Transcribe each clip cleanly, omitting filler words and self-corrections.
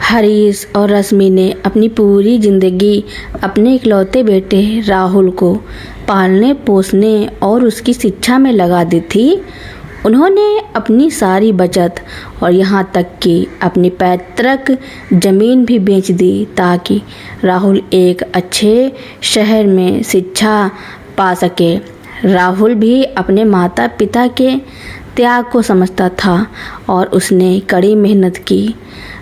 हरीश और रश्मि ने अपनी पूरी जिंदगी अपने इकलौते बेटे राहुल को पालने पोसने और उसकी शिक्षा में लगा दी थी। उन्होंने अपनी सारी बचत और यहाँ तक कि अपनी पैतृक जमीन भी बेच दी ताकि राहुल एक अच्छे शहर में शिक्षा पा सके। राहुल भी अपने माता पिता के त्याग को समझता था और उसने कड़ी मेहनत की।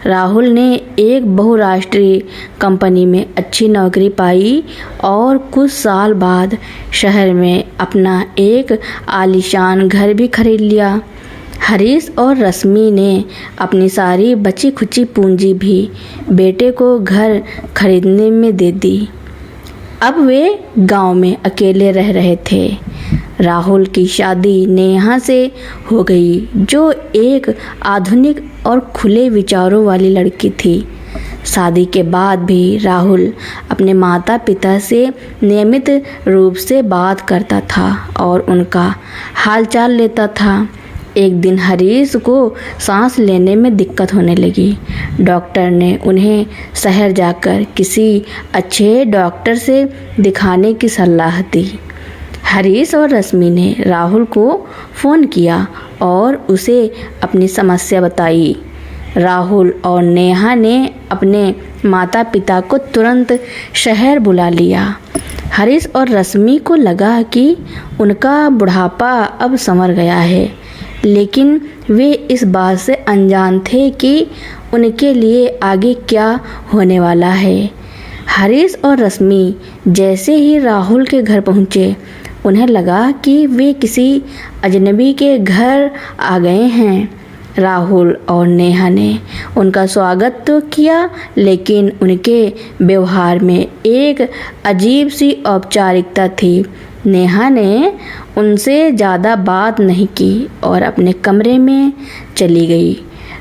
राहुल ने एक बहुराष्ट्रीय कंपनी में अच्छी नौकरी पाई और कुछ साल बाद शहर में अपना एक आलीशान घर भी खरीद लिया। हरीश और रश्मि ने अपनी सारी बची खुची पूंजी भी बेटे को घर खरीदने में दे दी। अब वे गांव में अकेले रह रहे थे। राहुल की शादी नेहा से हो गई, जो एक आधुनिक और खुले विचारों वाली लड़की थी। शादी के बाद भी राहुल अपने माता पिता से नियमित रूप से बात करता था और उनका हालचाल लेता था। एक दिन हरीश को सांस लेने में दिक्कत होने लगी। डॉक्टर ने उन्हें शहर जाकर किसी अच्छे डॉक्टर से दिखाने की सलाह दी। हरीश और रश्मि ने राहुल को फ़ोन किया और उसे अपनी समस्या बताई। राहुल और नेहा ने अपने माता पिता को तुरंत शहर बुला लिया। हरीश और रश्मि को लगा कि उनका बुढ़ापा अब संवर गया है, लेकिन वे इस बात से अनजान थे कि उनके लिए आगे क्या होने वाला है। हरीश और रश्मि जैसे ही राहुल के घर पहुँचे, उन्हें लगा कि वे किसी अजनबी के घर आ गए हैं। राहुल और नेहा ने उनका स्वागत तो किया, लेकिन उनके व्यवहार में एक अजीब सी औपचारिकता थी। नेहा ने उनसे ज़्यादा बात नहीं की और अपने कमरे में चली गई।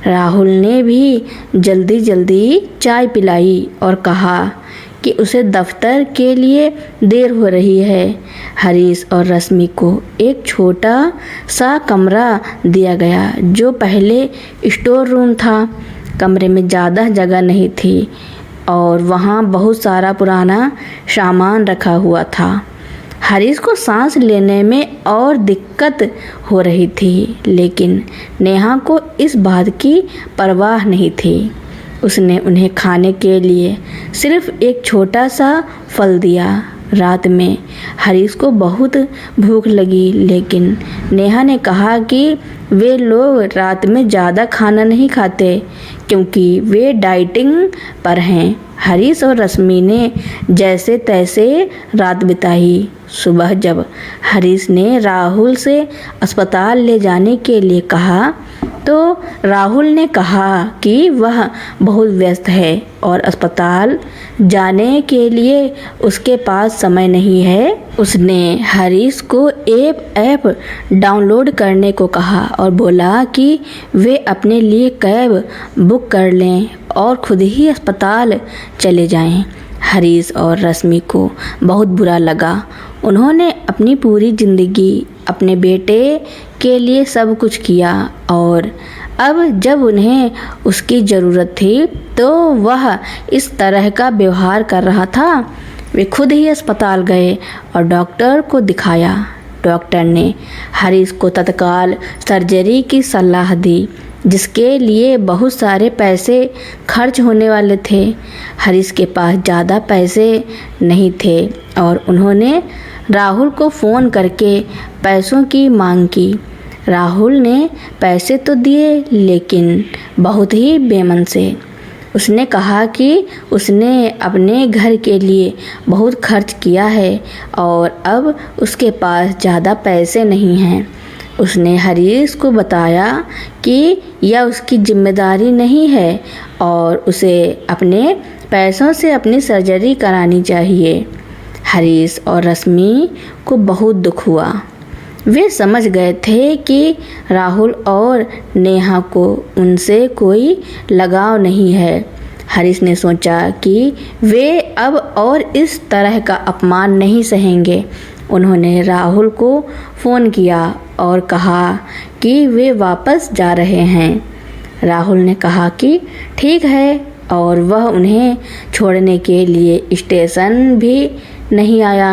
राहुल ने भी जल्दी जल्दी चाय पिलाई और कहा कि उसे दफ्तर के लिए देर हो रही है। हरीश और रश्मि को एक छोटा सा कमरा दिया गया, जो पहले स्टोर रूम था। कमरे में ज़्यादा जगह नहीं थी और वहाँ बहुत सारा पुराना सामान रखा हुआ था। हरीश को सांस लेने में और दिक्कत हो रही थी, लेकिन नेहा को इस बात की परवाह नहीं थी। उसने उन्हें खाने के लिए सिर्फ एक छोटा सा फल दिया। रात में हरीश को बहुत भूख लगी, लेकिन नेहा ने कहा कि वे लोग रात में ज़्यादा खाना नहीं खाते क्योंकि वे डाइटिंग पर हैं। हरीश और रश्मि ने जैसे तैसे रात बिताई। सुबह जब हरीश ने राहुल से अस्पताल ले जाने के लिए कहा, तो राहुल ने कहा कि वह बहुत व्यस्त है और अस्पताल जाने के लिए उसके पास समय नहीं है। उसने हरीश को ऐप डाउनलोड करने को कहा और बोला कि वे अपने लिए कैब बुक कर लें और खुद ही अस्पताल चले जाएं। हरीश और रश्मि को बहुत बुरा लगा। उन्होंने अपनी पूरी ज़िंदगी अपने बेटे के लिए सब कुछ किया और अब जब उन्हें उसकी ज़रूरत थी तो वह इस तरह का व्यवहार कर रहा था। वे खुद ही अस्पताल गए और डॉक्टर को दिखाया। डॉक्टर ने हरीश को तत्काल सर्जरी की सलाह दी, जिसके लिए बहुत सारे पैसे खर्च होने वाले थे। हरीश के पास ज़्यादा पैसे नहीं थे और उन्होंने राहुल को फ़ोन करके पैसों की मांग की। राहुल ने पैसे तो दिए, लेकिन बहुत ही बेमन से। उसने कहा कि उसने अपने घर के लिए बहुत खर्च किया है और अब उसके पास ज़्यादा पैसे नहीं हैं। उसने हरीश को बताया कि यह उसकी जिम्मेदारी नहीं है और उसे अपने पैसों से अपनी सर्जरी करानी चाहिए। हरीश और रश्मि को बहुत दुख हुआ। वे समझ गए थे कि राहुल और नेहा को उनसे कोई लगाव नहीं है। हरीश ने सोचा कि वे अब और इस तरह का अपमान नहीं सहेंगे। उन्होंने राहुल को फ़ोन किया और कहा कि वे वापस जा रहे हैं। राहुल ने कहा कि ठीक है, और वह उन्हें छोड़ने के लिए स्टेशन भी नहीं आया।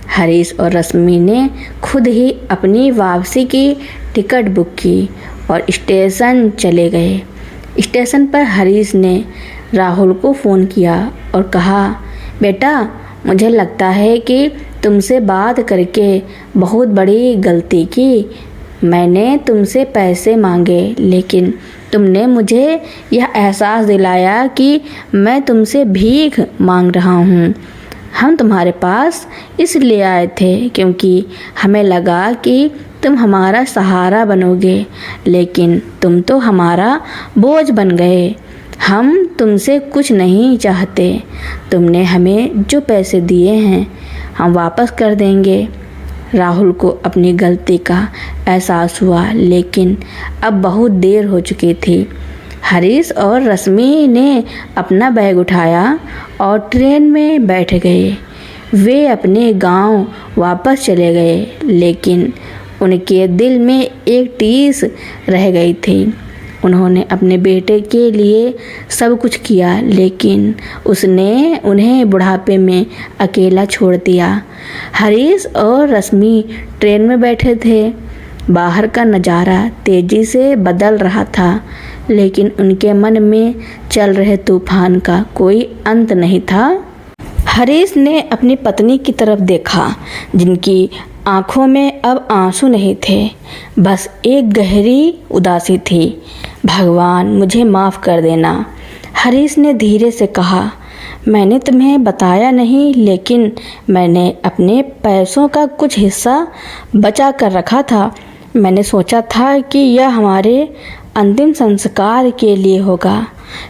हरीश और रश्मि ने खुद ही अपनी वापसी की टिकट बुक की और स्टेशन चले गए। स्टेशन पर हरीश ने राहुल को फ़ोन किया और कहा, बेटा, मुझे लगता है कि तुमसे बात करके बहुत बड़ी गलती की। मैंने तुमसे पैसे मांगे, लेकिन तुमने मुझे यह एहसास दिलाया कि मैं तुमसे भीख मांग रहा हूँ। हम तुम्हारे पास इसलिए आए थे क्योंकि हमें लगा कि तुम हमारा सहारा बनोगे, लेकिन तुम तो हमारा बोझ बन गए। हम तुमसे कुछ नहीं चाहते। तुमने हमें जो पैसे दिए हैं हम वापस कर देंगे। राहुल को अपनी गलती का एहसास हुआ, लेकिन अब बहुत देर हो चुकी थी। हरीश और रश्मि ने अपना बैग उठाया और ट्रेन में बैठ गए। वे अपने गांव वापस चले गए, लेकिन उनके दिल में एक टीस रह गई थी। उन्होंने अपने बेटे के लिए सब कुछ किया, लेकिन उसने उन्हें बुढ़ापे में अकेला छोड़ दिया। हरीश और रश्मि ट्रेन में बैठे थे। बाहर का नज़ारा तेज़ी से बदल रहा था, लेकिन उनके मन में चल रहे तूफान का कोई अंत नहीं था। हरीश ने अपनी पत्नी की तरफ देखा, जिनकी आंखों में अब आंसू नहीं थे, बस एक गहरी उदासी थी। भगवान, मुझे माफ़ कर देना, हरीश ने धीरे से कहा। मैंने तुम्हें बताया नहीं, लेकिन मैंने अपने पैसों का कुछ हिस्सा बचा कर रखा था। मैंने सोचा था कि यह हमारे अंतिम संस्कार के लिए होगा,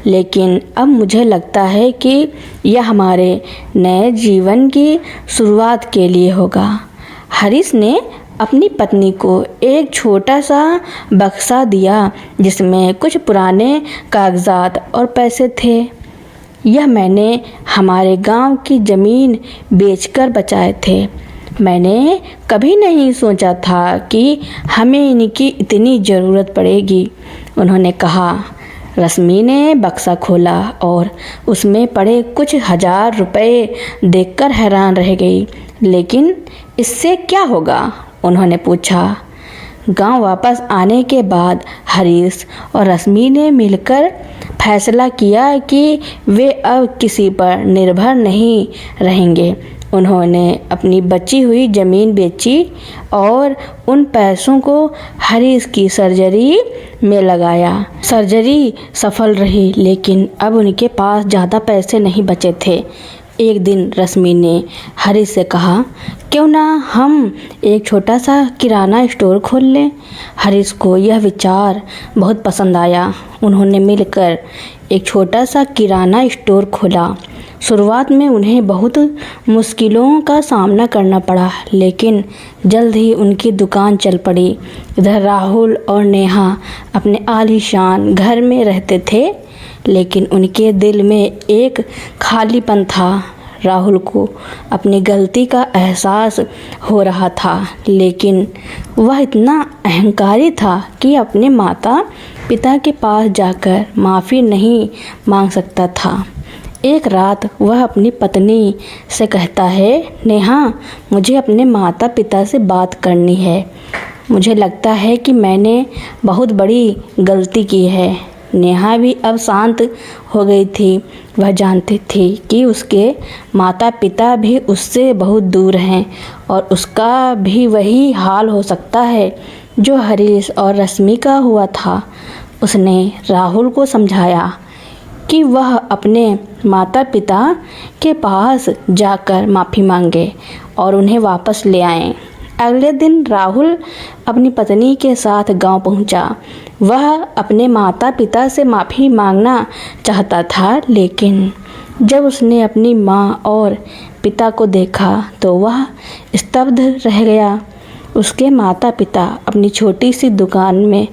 लेकिन अब मुझे लगता है कि यह हमारे नए जीवन की शुरुआत के लिए होगा। हरीश ने अपनी पत्नी को एक छोटा सा बक्सा दिया, जिसमें कुछ पुराने कागजात और पैसे थे। यह मैंने हमारे गांव की ज़मीन बेचकर बचाए थे। मैंने कभी नहीं सोचा था कि हमें इनकी इतनी ज़रूरत पड़ेगी, उन्होंने कहा। रश्मि ने बक्सा खोला और उसमें पड़े कुछ 1000 रुपये देखकर हैरान रह गई। लेकिन इससे क्या होगा, उन्होंने पूछा। गांव वापस आने के बाद हरीश और रश्मि ने मिलकर फैसला किया कि वे अब किसी पर निर्भर नहीं रहेंगे। उन्होंने अपनी बची हुई ज़मीन बेची और उन पैसों को हरीश की सर्जरी में लगाया। सर्जरी सफल रही, लेकिन अब उनके पास ज़्यादा पैसे नहीं बचे थे। एक दिन रश्मि ने हरीश से कहा, क्यों ना हम एक छोटा सा किराना स्टोर खोल लें। हरीश को यह विचार बहुत पसंद आया। उन्होंने मिलकर एक छोटा सा किराना स्टोर खोला। शुरुआत में उन्हें बहुत मुश्किलों का सामना करना पड़ा, लेकिन जल्द ही उनकी दुकान चल पड़ी। इधर राहुल और नेहा अपने आलीशान घर में रहते थे, लेकिन उनके दिल में एक खालीपन था। राहुल को अपनी गलती का एहसास हो रहा था, लेकिन वह इतना अहंकारी था कि अपने माता पिता के पास जाकर माफ़ी नहीं मांग सकता था। एक रात वह अपनी पत्नी से कहता है, नेहा, मुझे अपने माता पिता से बात करनी है। मुझे लगता है कि मैंने बहुत बड़ी गलती की है। नेहा भी अब शांत हो गई थी। वह जानती थी कि उसके माता पिता भी उससे बहुत दूर हैं और उसका भी वही हाल हो सकता है जो हरीश और रश्मि का हुआ था। उसने राहुल को समझाया कि वह अपने माता पिता के पास जाकर माफ़ी मांगे और उन्हें वापस ले आएं। अगले दिन राहुल अपनी पत्नी के साथ गांव पहुंचा। वह अपने माता पिता से माफ़ी मांगना चाहता था, लेकिन जब उसने अपनी माँ और पिता को देखा तो वह स्तब्ध रह गया। उसके माता पिता अपनी छोटी सी दुकान में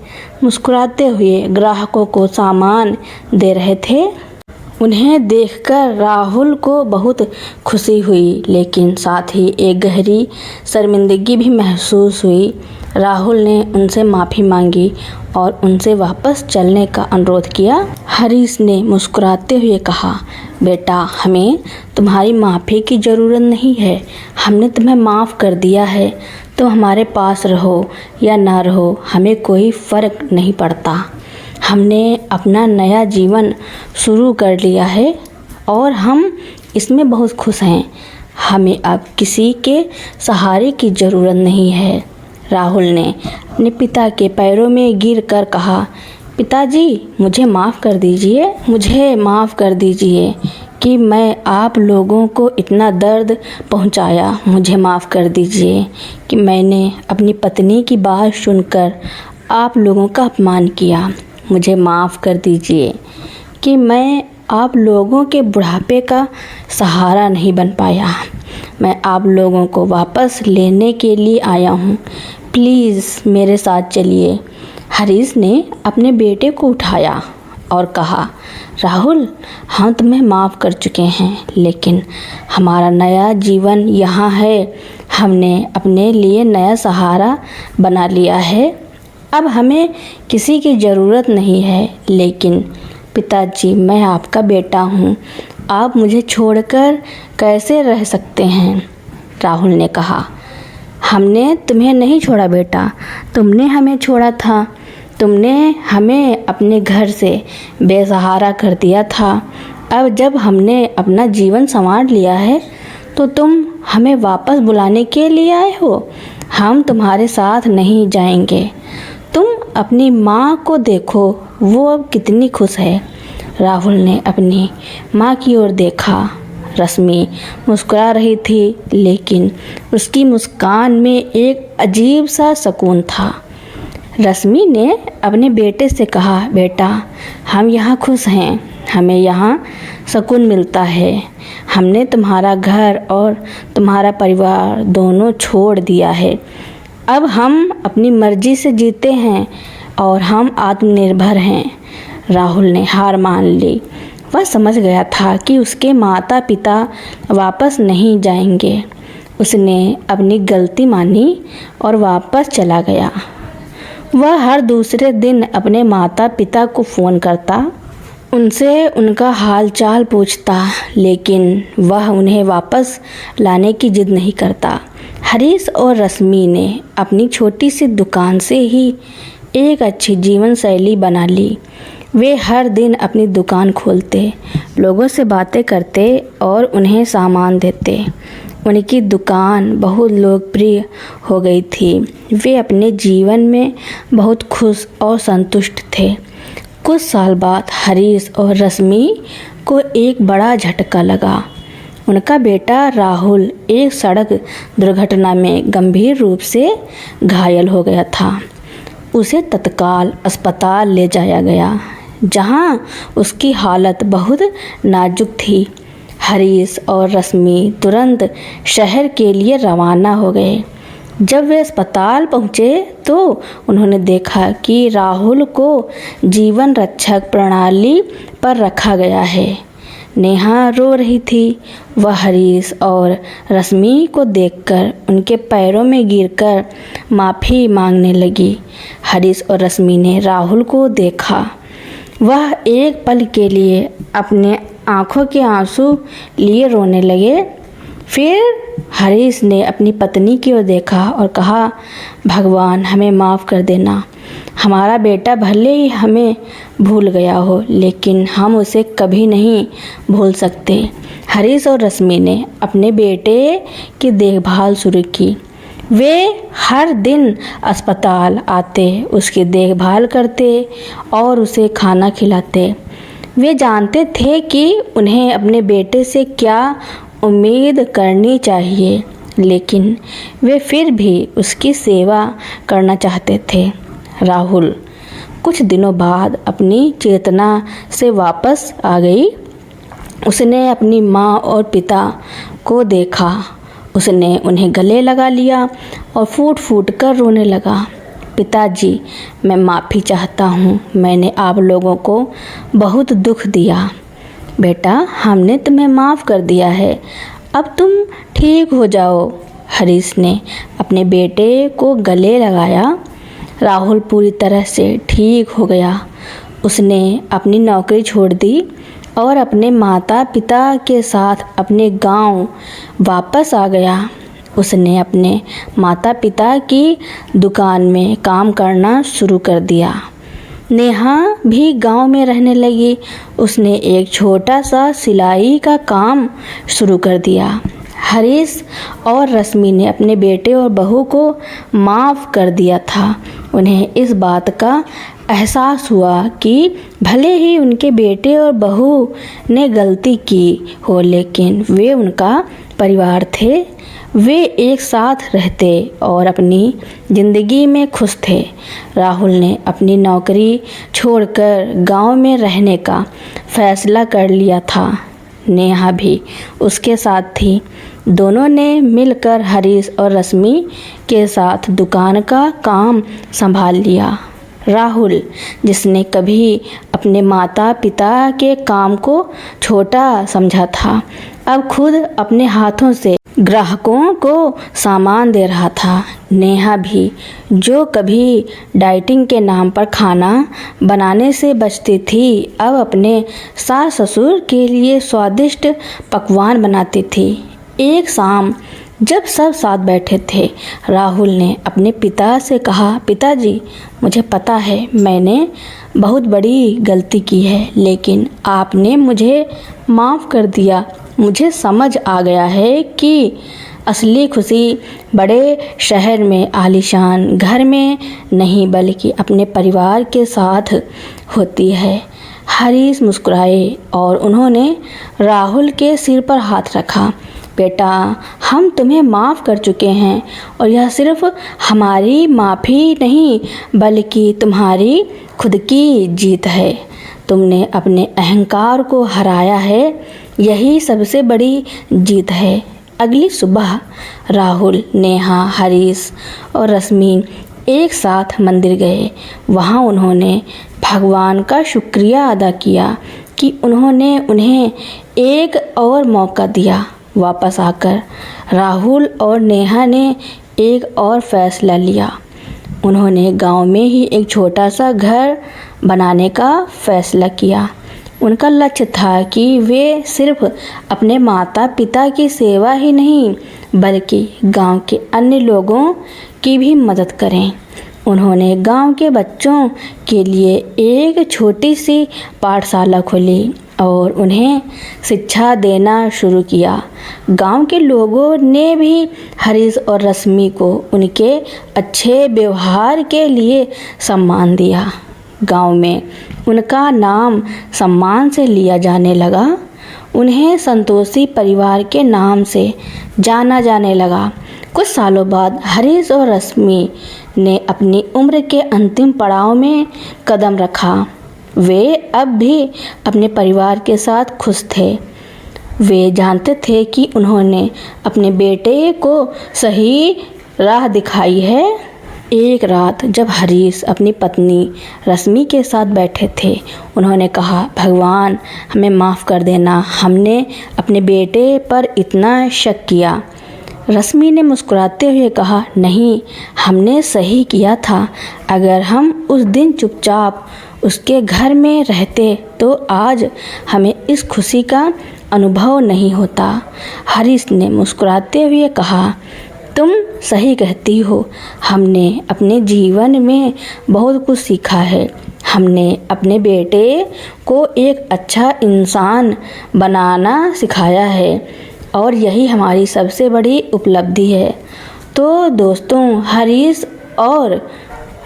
मुस्कुराते हुए ग्राहकों को सामान दे रहे थे। उन्हें देखकर राहुल को बहुत खुशी हुई, लेकिन साथ ही एक गहरी शर्मिंदगी भी महसूस हुई। राहुल ने उनसे माफ़ी मांगी और उनसे वापस चलने का अनुरोध किया। हरीश ने मुस्कुराते हुए कहा, बेटा, हमें तुम्हारी माफ़ी की ज़रूरत नहीं है। हमने तुम्हें माफ़ कर दिया है। तुम हमारे पास रहो या ना रहो, हमें कोई फ़र्क नहीं पड़ता। हमने अपना नया जीवन शुरू कर लिया है और हम इसमें बहुत खुश हैं। हमें अब किसी के सहारे की ज़रूरत नहीं है। राहुल ने अपने पिता के पैरों में गिरकर कहा, पिताजी, मुझे माफ़ कर दीजिए कि मैं आप लोगों को इतना दर्द पहुंचाया। मुझे माफ़ कर दीजिए कि मैंने अपनी पत्नी की बात सुनकर आप लोगों का अपमान किया। मुझे माफ़ कर दीजिए कि मैं आप लोगों के बुढ़ापे का सहारा नहीं बन पाया। मैं आप लोगों को वापस लेने के लिए आया हूँ। प्लीज़ मेरे साथ चलिए। हरीश ने अपने बेटे को उठाया और कहा, राहुल, हम तुम्हें माफ़ कर चुके हैं, लेकिन हमारा नया जीवन यहाँ है। हमने अपने लिए नया सहारा बना लिया है। अब हमें किसी की ज़रूरत नहीं है। लेकिन पिताजी, मैं आपका बेटा हूँ। आप मुझे छोड़कर कैसे रह सकते हैं? राहुल ने कहा, हमने तुम्हें नहीं छोड़ा बेटा, तुमने हमें छोड़ा था। तुमने हमें अपने घर से बेसहारा कर दिया था। अब जब हमने अपना जीवन संवार लिया है तो तुम हमें वापस बुलाने के लिए आए हो। हम तुम्हारे साथ नहीं जाएंगे। तुम अपनी माँ को देखो, वो अब कितनी खुश है। राहुल ने अपनी माँ की ओर देखा। रश्मि मुस्कुरा रही थी, लेकिन उसकी मुस्कान में एक अजीब सा सुकून था। रश्मि ने अपने बेटे से कहा, बेटा, हम यहाँ खुश हैं। हमें यहाँ सुकून मिलता है। हमने तुम्हारा घर और तुम्हारा परिवार दोनों छोड़ दिया है। अब हम अपनी मर्जी से जीते हैं और हम आत्मनिर्भर हैं। राहुल ने हार मान ली। वह समझ गया था कि उसके माता पिता वापस नहीं जाएंगे। उसने अपनी गलती मानी और वापस चला गया। वह हर दूसरे दिन अपने माता पिता को फ़ोन करता, उनसे उनका हाल चाल पूछता, लेकिन वह उन्हें वापस लाने की जिद नहीं करता। हरीश और रश्मि ने अपनी छोटी सी दुकान से ही एक अच्छी जीवन शैली बना ली। वे हर दिन अपनी दुकान खोलते, लोगों से बातें करते और उन्हें सामान देते। उनकी दुकान बहुत लोकप्रिय हो गई थी। वे अपने जीवन में बहुत खुश और संतुष्ट थे। कुछ साल बाद हरीश और रश्मि को एक बड़ा झटका लगा। उनका बेटा राहुल एक सड़क दुर्घटना में गंभीर रूप से घायल हो गया था। उसे तत्काल अस्पताल ले जाया गया, जहां उसकी हालत बहुत नाजुक थी। हरीश और रश्मि तुरंत शहर के लिए रवाना हो गए। जब वे अस्पताल पहुंचे तो उन्होंने देखा कि राहुल को जीवन रक्षक प्रणाली पर रखा गया है। नेहा रो रही थी। वह हरीश और रश्मि को देखकर उनके पैरों में गिरकर माफ़ी मांगने लगी। हरीश और रश्मि ने राहुल को देखा। वह एक पल के लिए अपने आंखों के आंसू लिए रोने लगे। फिर हरीश ने अपनी पत्नी की ओर देखा और कहा, भगवान, हमें माफ़ कर देना। हमारा बेटा भले ही हमें भूल गया हो, लेकिन हम उसे कभी नहीं भूल सकते। हरीश और रश्मि ने अपने बेटे की देखभाल शुरू की। वे हर दिन अस्पताल आते, उसकी देखभाल करते और उसे खाना खिलाते। वे जानते थे कि उन्हें अपने बेटे से क्या उम्मीद करनी चाहिए, लेकिन वे फिर भी उसकी सेवा करना चाहते थे। राहुल कुछ दिनों बाद अपनी चेतना से वापस आ गई। उसने अपनी माँ और पिता को देखा। उसने उन्हें गले लगा लिया और फूट फूट कर रोने लगा। पिताजी, मैं माफ़ी चाहता हूँ। मैंने आप लोगों को बहुत दुख दिया। बेटा, हमने तुम्हें माफ़ कर दिया है, अब तुम ठीक हो जाओ। हरीश ने अपने बेटे को गले लगाया। राहुल पूरी तरह से ठीक हो गया। उसने अपनी नौकरी छोड़ दी और अपने माता पिता के साथ अपने गांव वापस आ गया। उसने अपने माता पिता की दुकान में काम करना शुरू कर दिया। नेहा भी गांव में रहने लगी। उसने एक छोटा सा सिलाई का काम शुरू कर दिया। हरीश और रश्मि ने अपने बेटे और बहू को माफ़ कर दिया था। उन्हें इस बात का एहसास हुआ कि भले ही उनके बेटे और बहू ने गलती की हो, लेकिन वे उनका परिवार थे। वे एक साथ रहते और अपनी ज़िंदगी में खुश थे। राहुल ने अपनी नौकरी छोड़कर गांव में रहने का फैसला कर लिया था। नेहा भी उसके साथ थी। दोनों ने मिलकर हरीश और रश्मि के साथ दुकान का काम संभाल लिया। राहुल, जिसने कभी अपने माता पिता के काम को छोटा समझा था, अब खुद अपने हाथों से ग्राहकों को सामान दे रहा था। नेहा भी, जो कभी डाइटिंग के नाम पर खाना बनाने से बचती थी, अब अपने सास ससुर के लिए स्वादिष्ट पकवान बनाती थी। एक शाम जब सब साथ बैठे थे, राहुल ने अपने पिता से कहा, पिताजी, मुझे पता है मैंने बहुत बड़ी गलती की है, लेकिन आपने मुझे माफ़ कर दिया। मुझे समझ आ गया है कि असली खुशी बड़े शहर में आलीशान घर में नहीं, बल्कि अपने परिवार के साथ होती है। हरीश मुस्कुराए और उन्होंने राहुल के सिर पर हाथ रखा। बेटा, हम तुम्हें माफ़ कर चुके हैं और यह सिर्फ हमारी माफ़ी नहीं, बल्कि तुम्हारी खुद की जीत है। तुमने अपने अहंकार को हराया है, यही सबसे बड़ी जीत है। अगली सुबह राहुल, नेहा, हरीश और रश्मि एक साथ मंदिर गए। वहाँ उन्होंने भगवान का शुक्रिया अदा किया कि उन्होंने उन्हें एक और मौका दिया। वापस आकर राहुल और नेहा ने एक और फैसला लिया। उन्होंने गांव में ही एक छोटा सा घर बनाने का फैसला किया। उनका लक्ष्य था कि वे सिर्फ अपने माता पिता की सेवा ही नहीं, बल्कि गांव के अन्य लोगों की भी मदद करें। उन्होंने गांव के बच्चों के लिए एक छोटी सी पाठशाला खोली और उन्हें शिक्षा देना शुरू किया। गांव के लोगों ने भी हरीश और रश्मि को उनके अच्छे व्यवहार के लिए सम्मान दिया। गांव में उनका नाम सम्मान से लिया जाने लगा। उन्हें संतोषी परिवार के नाम से जाना जाने लगा। कुछ सालों बाद हरीश और रश्मि ने अपनी उम्र के अंतिम पड़ाव में कदम रखा। वे अब भी अपने परिवार के साथ खुश थे। वे जानते थे कि उन्होंने अपने बेटे को सही राह दिखाई है। एक रात जब हरीश अपनी पत्नी रश्मि के साथ बैठे थे, उन्होंने कहा, भगवान, हमें माफ़ कर देना, हमने अपने बेटे पर इतना शक किया। रश्मि ने मुस्कुराते हुए कहा, नहीं, हमने सही किया था। अगर हम उस दिन चुपचाप उसके घर में रहते तो आज हमें इस खुशी का अनुभव नहीं होता। हरीश ने मुस्कुराते हुए कहा, तुम सही कहती हो। हमने अपने जीवन में बहुत कुछ सीखा है। हमने अपने बेटे को एक अच्छा इंसान बनाना सिखाया है और यही हमारी सबसे बड़ी उपलब्धि है। तो दोस्तों, हरीश और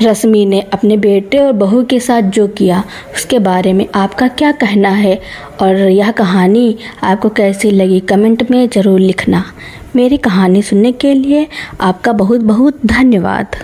रश्मि ने अपने बेटे और बहू के साथ जो किया, उसके बारे में आपका क्या कहना है और यह कहानी आपको कैसी लगी, कमेंट में ज़रूर लिखना। मेरी कहानी सुनने के लिए आपका बहुत बहुत धन्यवाद।